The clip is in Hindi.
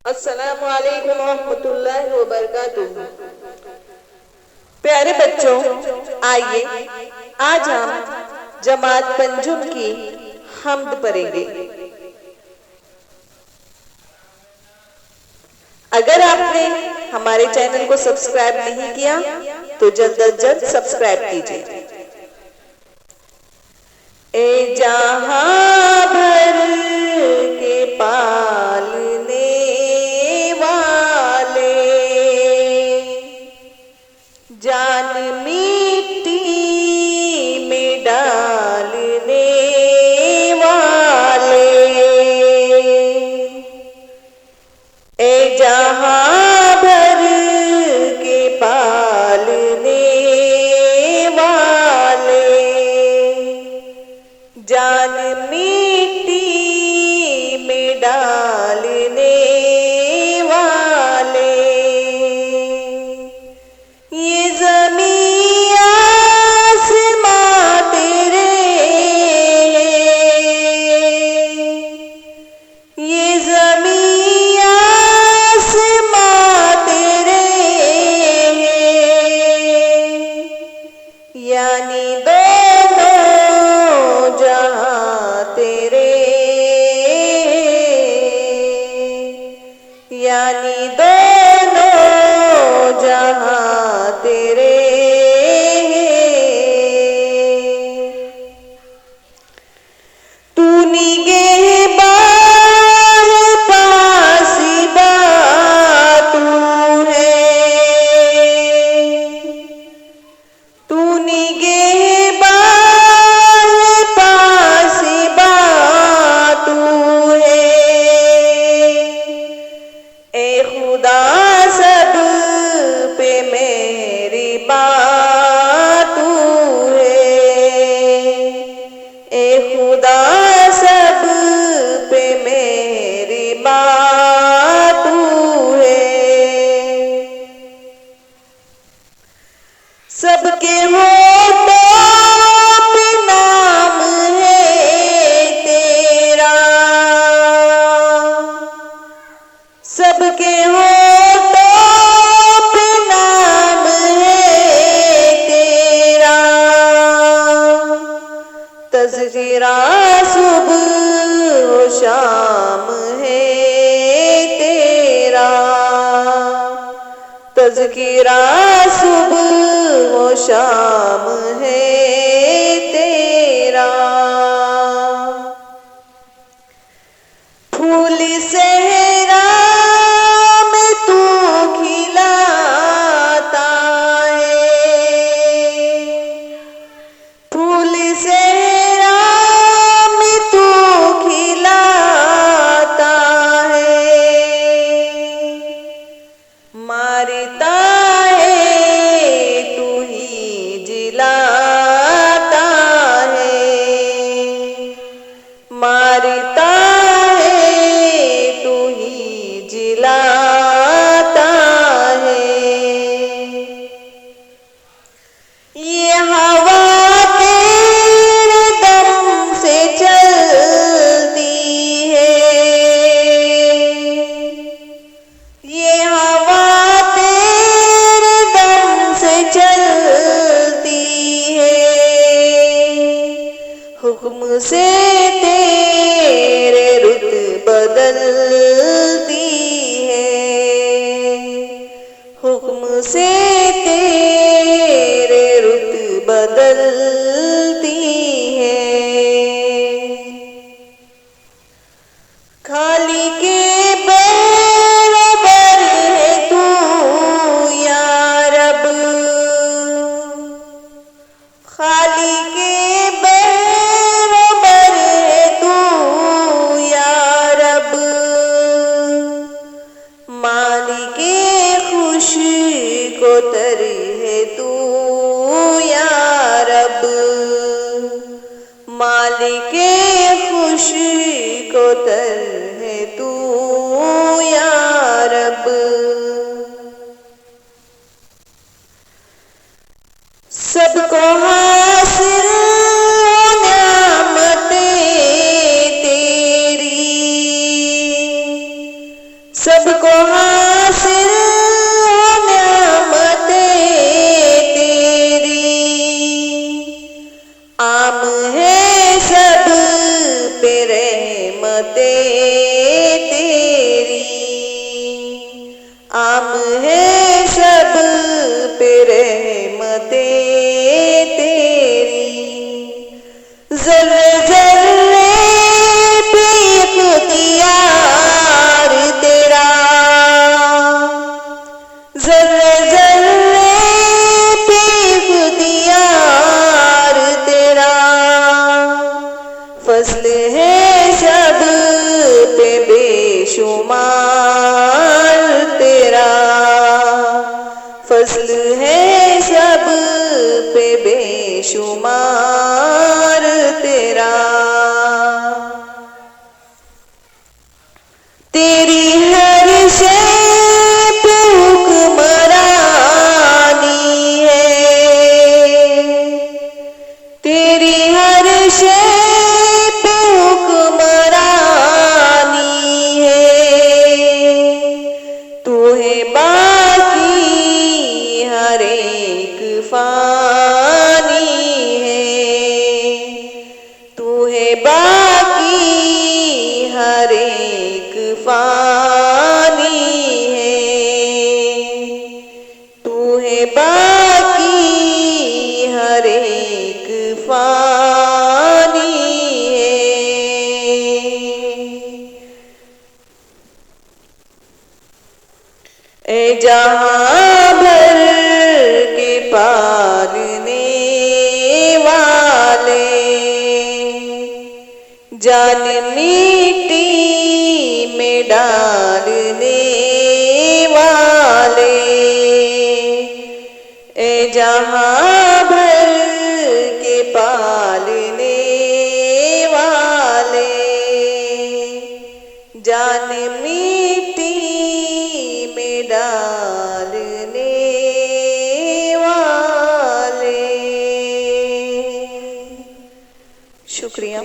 अस्सलामु अलैकुम रहमतुल्लाहि व बरकातुहू। प्यारे बच्चों, आइए आज हम जमात पंजुम की हम्द पढ़ेंगे। अगर आपने हमारे चैनल को सब्सक्राइब नहीं किया तो जल्द अज जल्द सब्सक्राइब कीजिए। ए जहां भर के पालने वाले, जान मिट्टी में डालने वाले, ए जहां भर के पालने वाले, जान मिट्टी में डालने वाले, ये ज़मीं आसमां तेरे, ये ज़मीं आसमां तेरे, यानी दोनों जहां तेरे, यानी दोनों जहां तेरे। तू निगहबान पासिबा तू है, तू निगहबान पासिबा तू है, ए खुदा सब पे मेरी बात तू है, ए खुदा सब पे मेरी बात तू है। सबके होठों पे नाम है तेरा, सबके होठों पे नाम है तेरा, तज़किरा सुबह व शाम है तेरा, तज़किरा सुबह व शाम है तेरा। फूल सहरा में तू खिलाता है, फूल सहरा में तू खिलाता है, मारता है तू ही जिलाता है, मारता है तू ही जिलाता है। ये हवा तेरे दम से चलती है, ये हवा तेरे दम से चलती है, हुक्म से तेरे रुत बदलती है, हुक्म से तेरे रुत बदलती है। खाली के बराबर है तू या रब, खाली के बराबर है तू या रब, मालिके खुश को तर है तू या रब, मालिके खुश को तर है तू या रब। सबको हासिल नेमतें तेरी, सबको हासिल हो नेमतें तेरी, आम है सब पे रहमतें तेरी, आम है सब पे रहमतें तेरी। जर्रे जर्रे पे इख्तियार तेरा, जर्रे जर्रे पे इख्तियार तेरा, फज़्ल है सब पे बेशुमार तेरा, फज़्ल है सब पे बेशुमार तेरा। तेरी हर शे पे हुक्मरानी है, तेरी हर शे पे हुक्मरानी है, तू है बाकी हर एक फानी है, तू है बाकी हर एक फानी है, तू है बाकी हर एक फानी है। ए जहां भर के पालने वाले, जान मिट्टी में डालने वाले, ए जहां भर के पालने वाले, जान मिट्टी में डालने वाले। शुक्रिया।